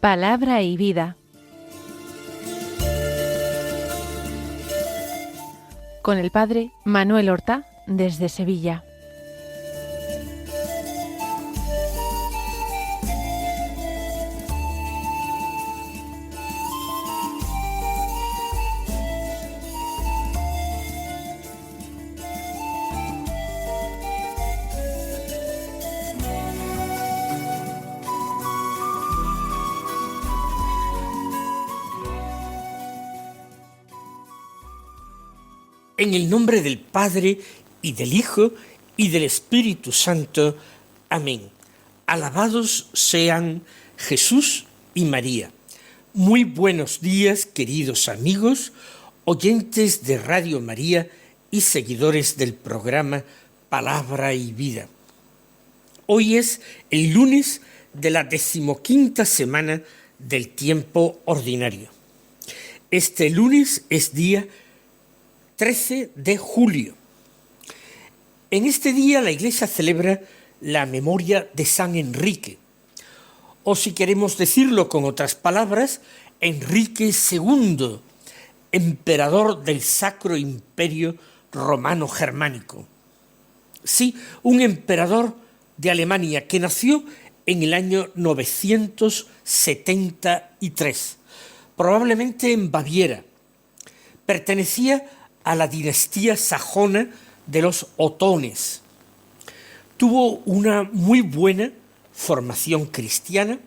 Palabra y vida. Con el padre Manuel Horta, desde Sevilla. En el nombre del Padre, y del Hijo, y del Espíritu Santo. Amén. Alabados sean Jesús y María. Muy buenos días, queridos amigos, oyentes de Radio María y seguidores del programa Palabra y Vida. Hoy es el lunes de la 15ª semana del tiempo ordinario. Este lunes es día 13 de julio. En este día la Iglesia celebra la memoria de San Enrique, o si queremos decirlo con otras palabras, Enrique II, emperador del Sacro Imperio Romano Germánico. Sí, un emperador de Alemania que nació en el año 973, probablemente en Baviera. Pertenecía a la dinastía sajona de los otones. Tuvo una muy buena formación cristiana,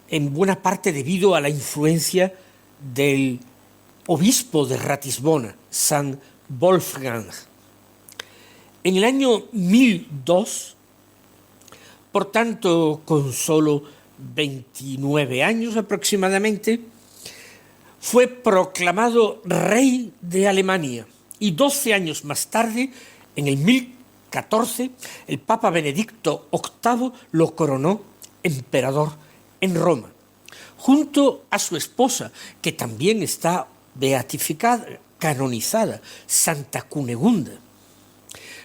en buena parte debido a la influencia del obispo de Ratisbona, San Wolfgang. En el año 1002, por tanto con solo 29 años aproximadamente, fue proclamado rey de Alemania y 12 años más tarde, en el 1014, el Papa Benedicto VIII lo coronó emperador en Roma, junto a su esposa, que también está beatificada, canonizada, Santa Cunegunda.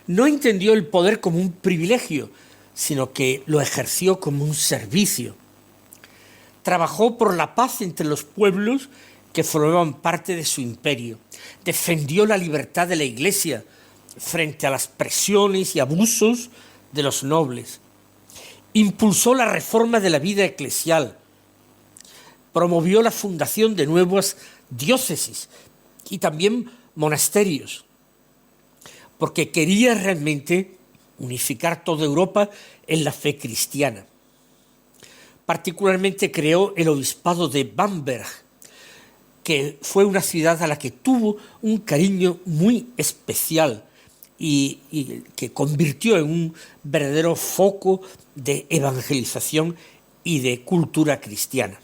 No entendió el poder como un privilegio, sino que lo ejerció como un servicio. Trabajó por la paz entre los pueblos que formaban parte de su imperio. Defendió la libertad de la Iglesia frente a las presiones y abusos de los nobles. Impulsó la reforma de la vida eclesial. Promovió la fundación de nuevas diócesis y también monasterios, porque quería realmente unificar toda Europa en la fe cristiana. Particularmente creó el obispado de Bamberg, que fue una ciudad a la que tuvo un cariño muy especial y que convirtió en un verdadero foco de evangelización y de cultura cristiana.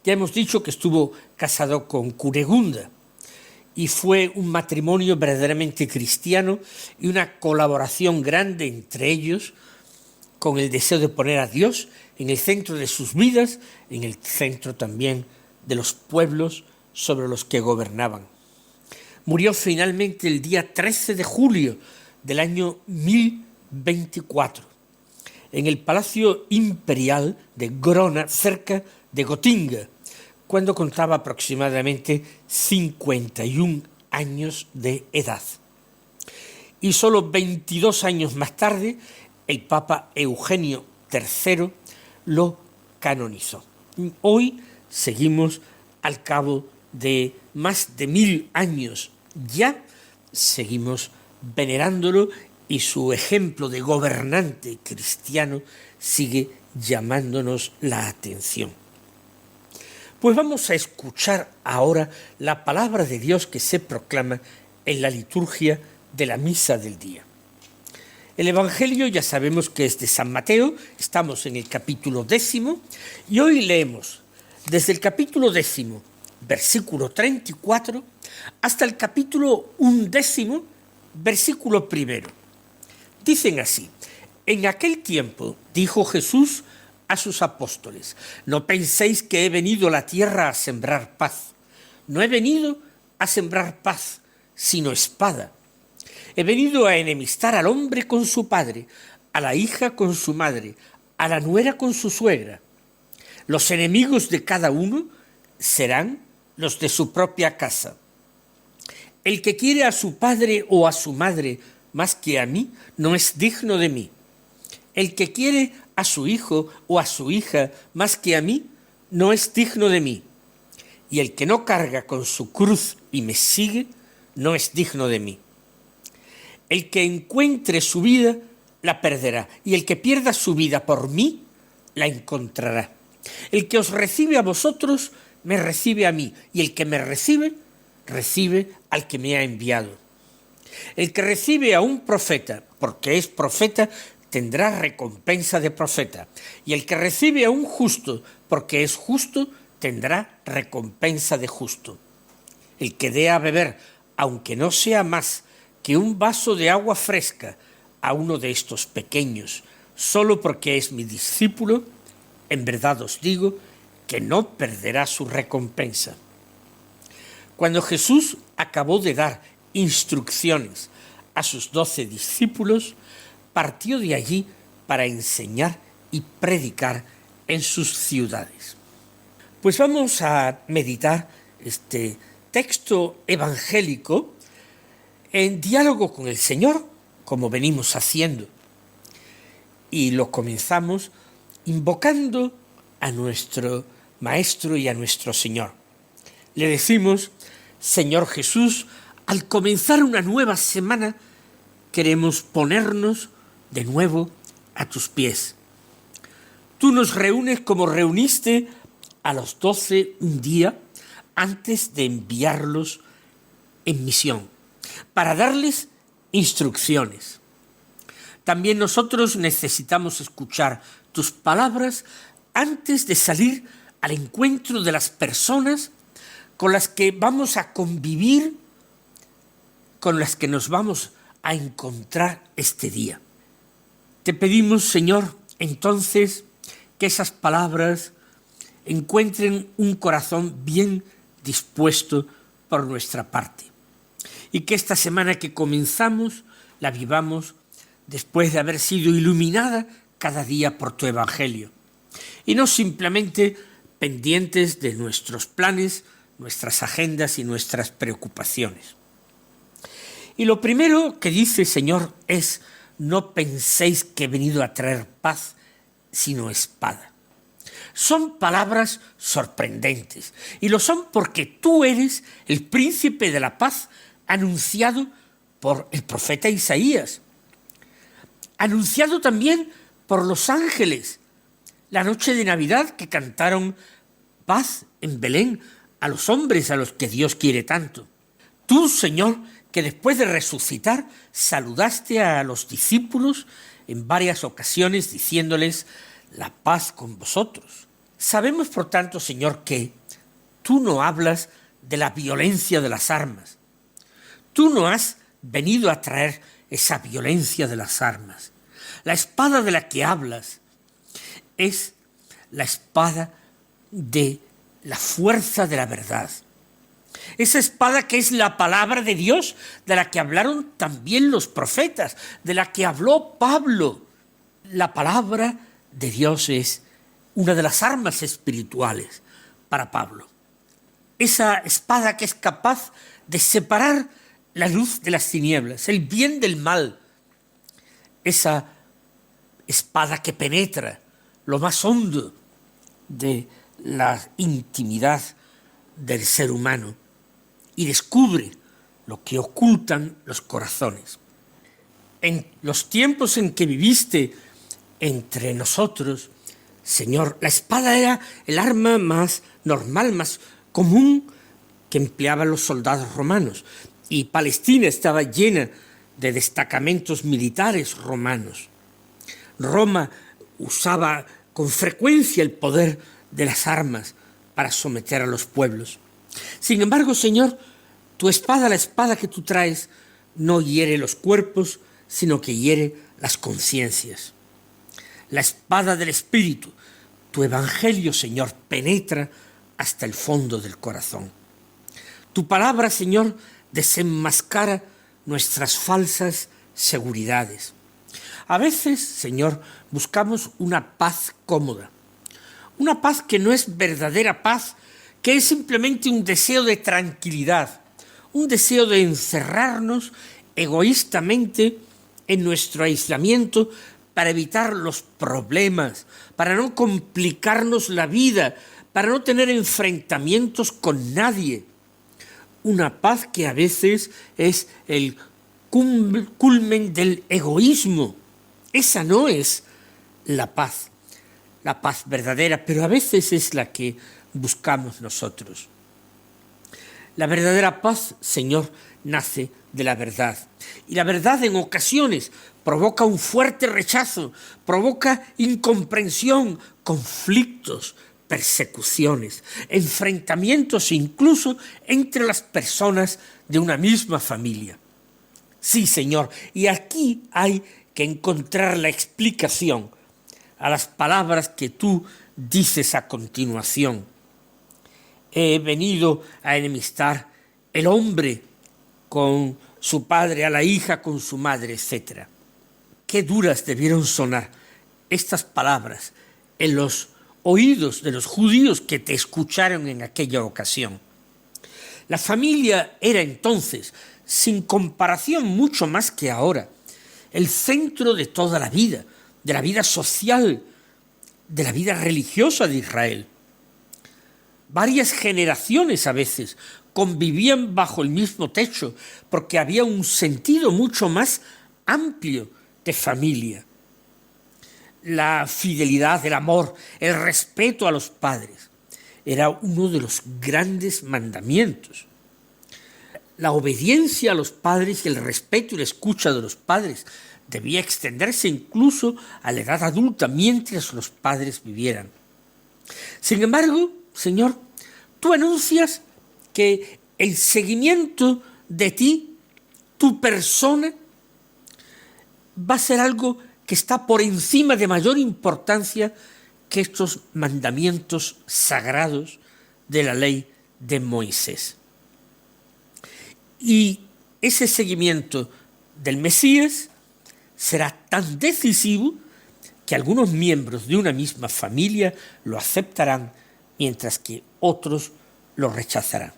Ya hemos dicho que estuvo casado con Cunegunda y fue un matrimonio verdaderamente cristiano y una colaboración grande entre ellos, con el deseo de poner a Dios en el centro de sus vidas, en el centro también de los pueblos sobre los que gobernaban. Murió finalmente el día 13 de julio del año 1024, en el Palacio Imperial de Grona, cerca de Gotinga, cuando contaba aproximadamente 51 años de edad. Y solo 22 años más tarde, el Papa Eugenio III lo canonizó. Hoy seguimos, al cabo de más de 1000 años ya, seguimos venerándolo y su ejemplo de gobernante cristiano sigue llamándonos la atención. Pues vamos a escuchar ahora la palabra de Dios que se proclama en la liturgia de la misa del día. El Evangelio ya sabemos que es de San Mateo, estamos en el capítulo 10 y hoy leemos desde el capítulo 10, versículo 34, hasta el capítulo 11, versículo 1. Dicen así: en aquel tiempo dijo Jesús a sus apóstoles: no penséis que he venido a la tierra a sembrar paz. No he venido a sembrar paz, sino espada. He venido a enemistar al hombre con su padre, a la hija con su madre, a la nuera con su suegra. Los enemigos de cada uno serán los de su propia casa. El que quiere a su padre o a su madre más que a mí, no es digno de mí. El que quiere a su hijo o a su hija más que a mí, no es digno de mí. Y el que no carga con su cruz y me sigue, no es digno de mí. El que encuentre su vida, la perderá, y el que pierda su vida por mí, la encontrará. El que os recibe a vosotros, me recibe a mí, y el que me recibe, recibe al que me ha enviado. El que recibe a un profeta, porque es profeta, tendrá recompensa de profeta, y el que recibe a un justo, porque es justo, tendrá recompensa de justo. El que dé a beber, aunque no sea más que un vaso de agua fresca, a uno de estos pequeños, solo porque es mi discípulo, en verdad os digo que no perderá su recompensa. Cuando Jesús acabó de dar instrucciones a sus 12 discípulos, partió de allí para enseñar y predicar en sus ciudades. Pues vamos a meditar este texto evangélico en diálogo con el Señor, como venimos haciendo. Y lo comenzamos invocando a nuestro Maestro y a nuestro Señor. Le decimos: Señor Jesús, al comenzar una nueva semana, queremos ponernos de nuevo a tus pies. Tú nos reúnes como reuniste a los 12 un día antes de enviarlos en misión, para darles instrucciones. También nosotros necesitamos escuchar tus palabras antes de salir al encuentro de las personas con las que vamos a convivir, con las que nos vamos a encontrar este día. Te pedimos, Señor, entonces, que esas palabras encuentren un corazón bien dispuesto por nuestra parte, y que esta semana que comenzamos la vivamos después de haber sido iluminada cada día por tu Evangelio, y no simplemente pendientes de nuestros planes, nuestras agendas y nuestras preocupaciones. Y lo primero que dice, Señor, es: no penséis que he venido a traer paz, sino espada. Son palabras sorprendentes, y lo son porque tú eres el príncipe de la paz anunciado por el profeta Isaías, anunciado también por los ángeles la noche de Navidad, que cantaron paz en Belén a los hombres a los que Dios quiere tanto. Tú, Señor, que después de resucitar saludaste a los discípulos en varias ocasiones diciéndoles: la paz con vosotros. Sabemos, por tanto, Señor, que tú no hablas de la violencia de las armas. Tú no has venido a traer esa violencia de las armas. La espada de la que hablas es la espada de la fuerza de la verdad. Esa espada que es la palabra de Dios, de la que hablaron también los profetas, de la que habló Pablo. La palabra de Dios es una de las armas espirituales para Pablo. Esa espada que es capaz de separar la luz de las tinieblas, el bien del mal. Esa espada que penetra lo más hondo de la intimidad del ser humano y descubre lo que ocultan los corazones. En los tiempos en que viviste entre nosotros, Señor, la espada era el arma más normal, más común que empleaban los soldados romanos, y Palestina estaba llena de destacamentos militares romanos. Roma usaba con frecuencia el poder de las armas para someter a los pueblos. Sin embargo, Señor, tu espada, la espada que tú traes, no hiere los cuerpos, sino que hiere las conciencias. La espada del Espíritu, tu Evangelio, Señor, penetra hasta el fondo del corazón. Tu palabra, Señor, desenmascara nuestras falsas seguridades. A veces, Señor, buscamos una paz cómoda, Una paz que no es verdadera paz, que es simplemente un deseo de tranquilidad, un deseo de encerrarnos egoístamente en nuestro aislamiento para evitar los problemas, para no complicarnos la vida, para no tener enfrentamientos con nadie. Una paz que a veces es el culmen del egoísmo. Esa no es la paz verdadera, pero a veces es la que buscamos nosotros. La verdadera paz, Señor, nace de la verdad. Y la verdad en ocasiones provoca un fuerte rechazo, provoca incomprensión, conflictos, persecuciones, enfrentamientos incluso entre las personas de una misma familia. Sí, Señor, y aquí hay que encontrar la explicación a las palabras que tú dices a continuación. He venido a enemistar el hombre con su padre, a la hija con su madre, etc. Qué duras debieron sonar estas palabras en los oídos de los judíos que te escucharon en aquella ocasión. La familia era entonces, sin comparación mucho más que ahora, el centro de toda la vida social, de la vida religiosa de Israel. Varias generaciones a veces convivían bajo el mismo techo porque había un sentido mucho más amplio de familia. La fidelidad, el amor, el respeto a los padres era uno de los grandes mandamientos. La obediencia a los padres y el respeto y la escucha de los padres debía extenderse incluso a la edad adulta mientras los padres vivieran. Sin embargo, Señor, tú anuncias que el seguimiento de ti, tu persona, va a ser algo que está por encima de mayor importancia que estos mandamientos sagrados de la ley de Moisés. Y ese seguimiento del Mesías será tan decisivo que algunos miembros de una misma familia lo aceptarán, mientras que otros lo rechazarán.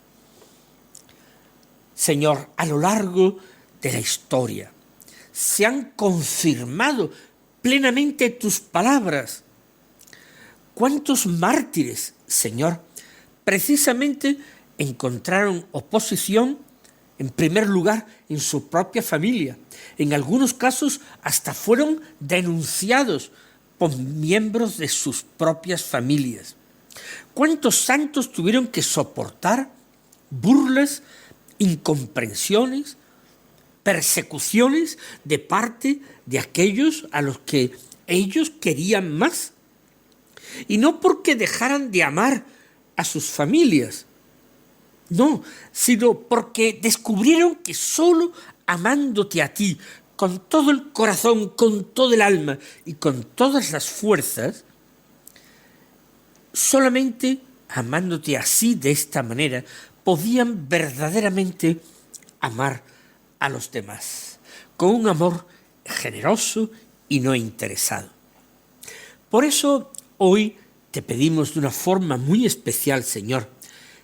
Señor, a lo largo de la historia se han confirmado plenamente tus palabras. ¿Cuántos mártires, Señor, precisamente encontraron oposición, en primer lugar, en su propia familia? En algunos casos hasta fueron denunciados por miembros de sus propias familias. ¿Cuántos santos tuvieron que soportar burlas, incomprensiones, persecuciones de parte de aquellos a los que ellos querían más? Y no porque dejaran de amar a sus familias, no, sino porque descubrieron que solo amándote a ti, con todo el corazón, con todo el alma y con todas las fuerzas, solamente amándote así, de esta manera, podían verdaderamente amar a los demás, con un amor generoso y no interesado. Por eso hoy te pedimos de una forma muy especial, Señor,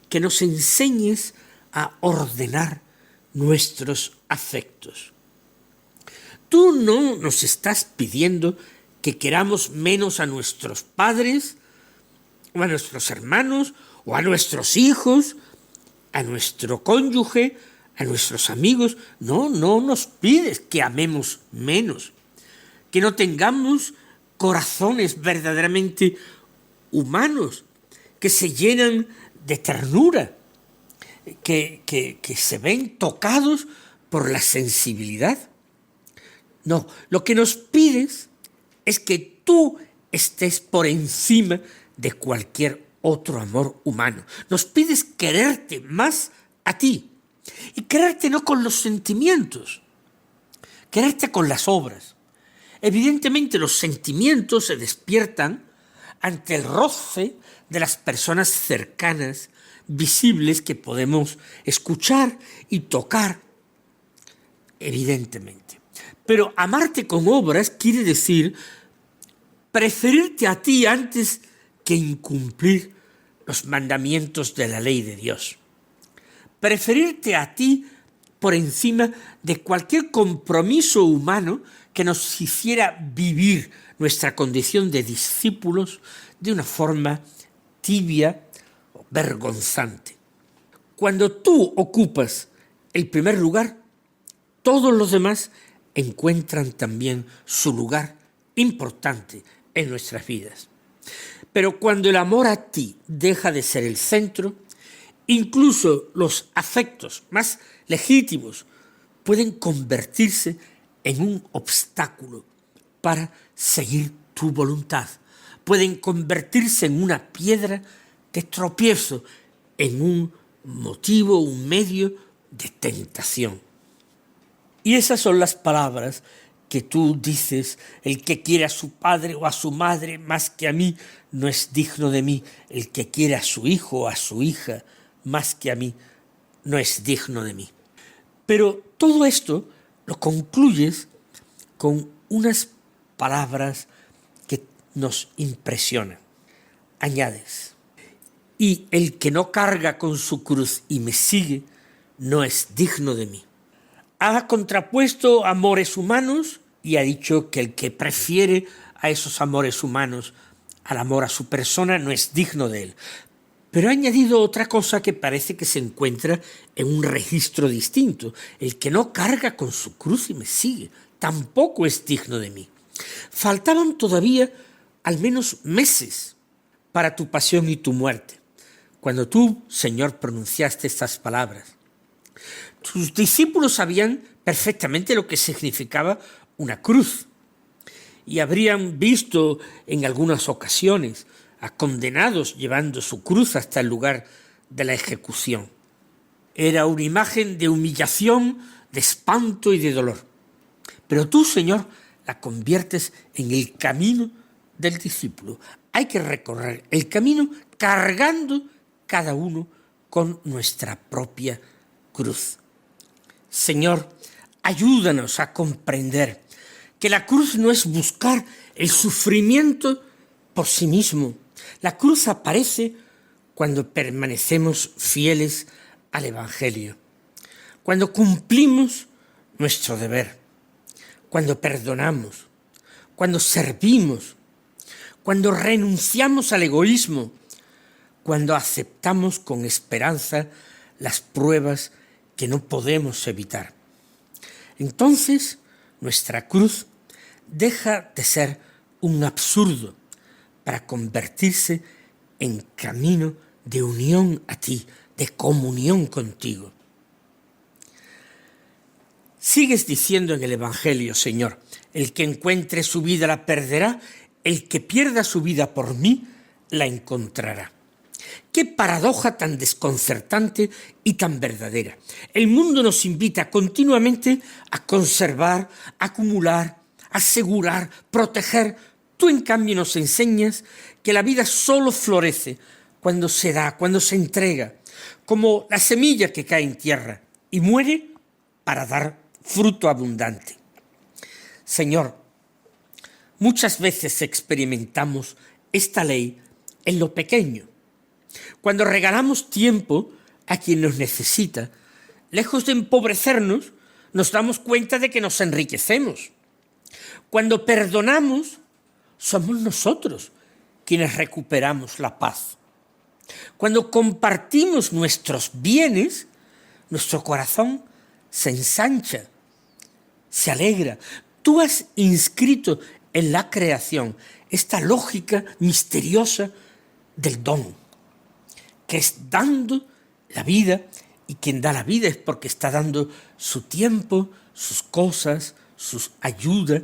que nos enseñes a ordenar nuestros afectos. Tú no nos estás pidiendo que queramos menos a nuestros padres, o a nuestros hermanos, o a nuestros hijos, a nuestro cónyuge, a nuestros amigos. No nos pides que amemos menos, que no tengamos corazones verdaderamente humanos, que se llenan de ternura, que se ven tocados por la sensibilidad. No, lo que nos pides es que tú estés por encima de cualquier otro amor humano. Nos pides quererte más a ti, y quererte no con los sentimientos, quererte con las obras. Evidentemente los sentimientos se despiertan ante el roce de las personas cercanas, visibles, que podemos escuchar y tocar, evidentemente. Pero amarte con obras quiere decir preferirte a ti antes que incumplir los mandamientos de la ley de Dios. Preferirte a ti por encima de cualquier compromiso humano que nos hiciera vivir nuestra condición de discípulos de una forma tibia o vergonzante. Cuando tú ocupas el primer lugar, todos los demás encuentran también su lugar importante en nuestras vidas. Pero cuando el amor a ti deja de ser el centro, incluso los afectos más legítimos pueden convertirse en un obstáculo para seguir tu voluntad. Pueden convertirse en una piedra de tropiezo, en un motivo, un medio de tentación. Y esas son las palabras que tú dices: el que quiere a su padre o a su madre más que a mí no es digno de mí. El que quiere a su hijo o a su hija más que a mí no es digno de mí. Pero todo esto lo concluyes con unas palabras que nos impresionan. Añades: y el que no carga con su cruz y me sigue no es digno de mí. Ha contrapuesto amores humanos y ha dicho que el que prefiere a esos amores humanos al amor a su persona no es digno de él. Pero ha añadido otra cosa que parece que se encuentra en un registro distinto. El que no carga con su cruz y me sigue tampoco es digno de mí. Faltaban todavía al menos meses para tu pasión y tu muerte, cuando tú, Señor, pronunciaste estas palabras. Tus discípulos sabían perfectamente lo que significaba una cruz y habrían visto en algunas ocasiones a condenados llevando su cruz hasta el lugar de la ejecución. Era una imagen de humillación, de espanto y de dolor. Pero tú, Señor, la conviertes en el camino del discípulo. Hay que recorrer el camino cargando cada uno con nuestra propia cruz. Señor, ayúdanos a comprender que la cruz no es buscar el sufrimiento por sí mismo. La cruz aparece cuando permanecemos fieles al Evangelio, cuando cumplimos nuestro deber, cuando perdonamos, cuando servimos, cuando renunciamos al egoísmo, cuando aceptamos con esperanza las pruebas que no podemos evitar. Entonces, nuestra cruz deja de ser un absurdo para convertirse en camino de unión a ti, de comunión contigo. Sigues diciendo en el Evangelio, Señor: el que encuentre su vida la perderá, el que pierda su vida por mí la encontrará. ¡Qué paradoja tan desconcertante y tan verdadera! El mundo nos invita continuamente a conservar, acumular, asegurar, proteger. Tú, en cambio, nos enseñas que la vida solo florece cuando se da, cuando se entrega, como la semilla que cae en tierra y muere para dar fruto abundante. Señor, muchas veces experimentamos esta ley en lo pequeño. Cuando regalamos tiempo a quien nos necesita, lejos de empobrecernos, nos damos cuenta de que nos enriquecemos. Cuando perdonamos, somos nosotros quienes recuperamos la paz. Cuando compartimos nuestros bienes, nuestro corazón se ensancha, se alegra. Tú has inscrito en la creación esta lógica misteriosa del don, que es dando la vida, y quien da la vida es porque está dando su tiempo, sus cosas, sus ayudas,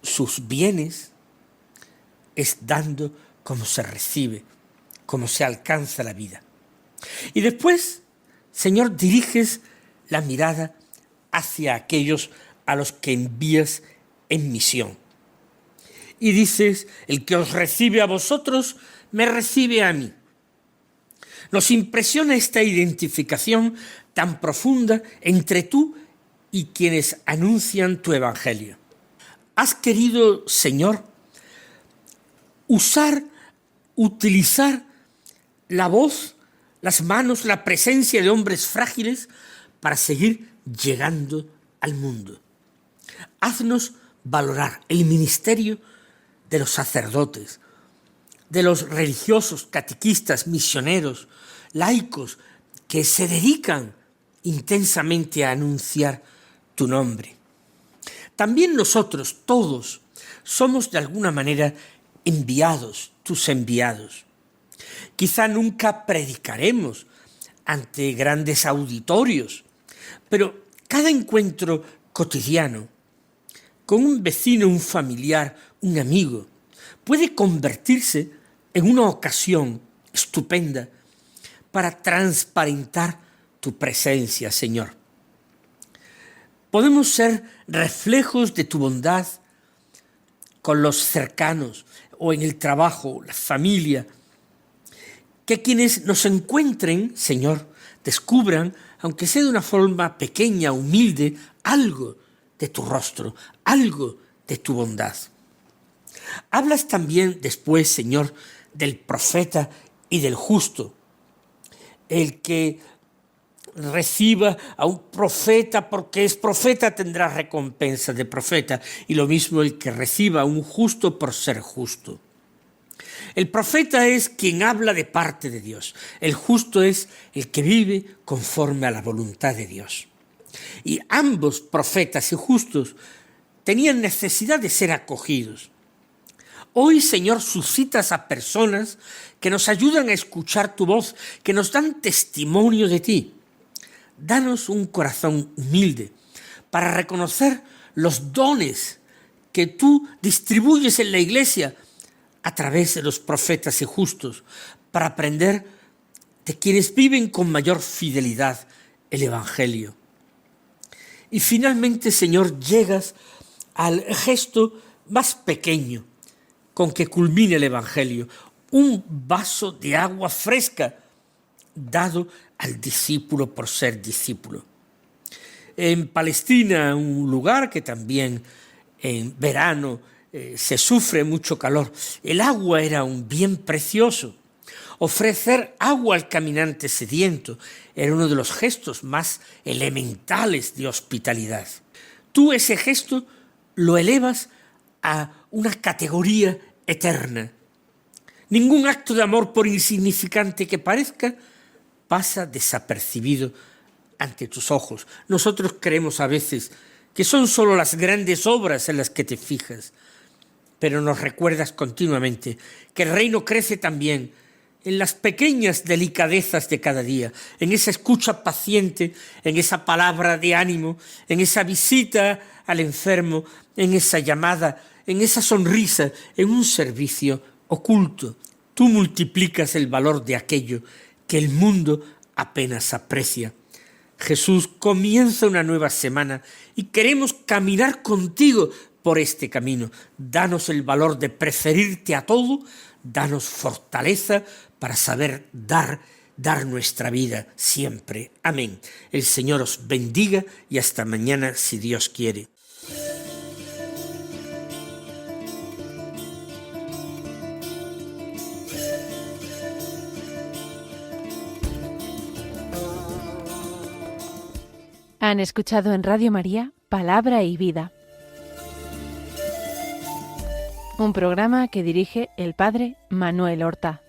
sus bienes. Es dando como se recibe, como se alcanza la vida. Y después, Señor, diriges la mirada hacia aquellos a los que envías en misión. Y dices: el que os recibe a vosotros, me recibe a mí. Nos impresiona esta identificación tan profunda entre tú y quienes anuncian tu evangelio. Has querido, Señor, usar utilizar la voz, las manos, la presencia de hombres frágiles para seguir llegando al mundo. Haznos valorar el ministerio de los sacerdotes, de los religiosos, catequistas, misioneros, laicos, que se dedican intensamente a anunciar tu nombre. También nosotros, todos, somos de alguna manera enviados, tus enviados. Quizá nunca predicaremos ante grandes auditorios, pero cada encuentro cotidiano con un vecino, un familiar, un amigo, puede convertirse en una ocasión estupenda para transparentar tu presencia, Señor. Podemos ser reflejos de tu bondad con los cercanos o en el trabajo, la familia. Que quienes nos encuentren, Señor, descubran, aunque sea de una forma pequeña, humilde, algo de tu rostro, algo de tu bondad. Hablas también después, Señor, del profeta y del justo. El que reciba a un profeta porque es profeta tendrá recompensa de profeta, y lo mismo el que reciba a un justo por ser justo. El profeta es quien habla de parte de Dios, el justo es el que vive conforme a la voluntad de Dios. Y ambos, profetas y justos, tenían necesidad de ser acogidos. Hoy, Señor, suscitas a personas que nos ayudan a escuchar tu voz, que nos dan testimonio de ti. Danos un corazón humilde para reconocer los dones que tú distribuyes en la Iglesia a través de los profetas y justos, para aprender de quienes viven con mayor fidelidad el Evangelio. Y finalmente, Señor, llegas al gesto más pequeño con que culmina el Evangelio, un vaso de agua fresca dado al discípulo por ser discípulo. En Palestina, un lugar que también en verano se sufre mucho calor, el agua era un bien precioso. Ofrecer agua al caminante sediento era uno de los gestos más elementales de hospitalidad. Tú ese gesto lo elevas a una categoría eterna. Ningún acto de amor, por insignificante que parezca, pasa desapercibido ante tus ojos. Nosotros creemos a veces que son solo las grandes obras en las que te fijas, pero nos recuerdas continuamente que el reino crece también en las pequeñas delicadezas de cada día, en esa escucha paciente, en esa palabra de ánimo, en esa visita al enfermo, en esa llamada, en esa sonrisa, en un servicio oculto. Tú multiplicas el valor de aquello que el mundo apenas aprecia. Jesús, comienza una nueva semana y queremos caminar contigo por este camino. Danos el valor de preferirte a todo, danos fortaleza para saber dar nuestra vida siempre. Amén. El Señor os bendiga y hasta mañana si Dios quiere. Han escuchado en Radio María Palabra y Vida, un programa que dirige el Padre Manuel Horta.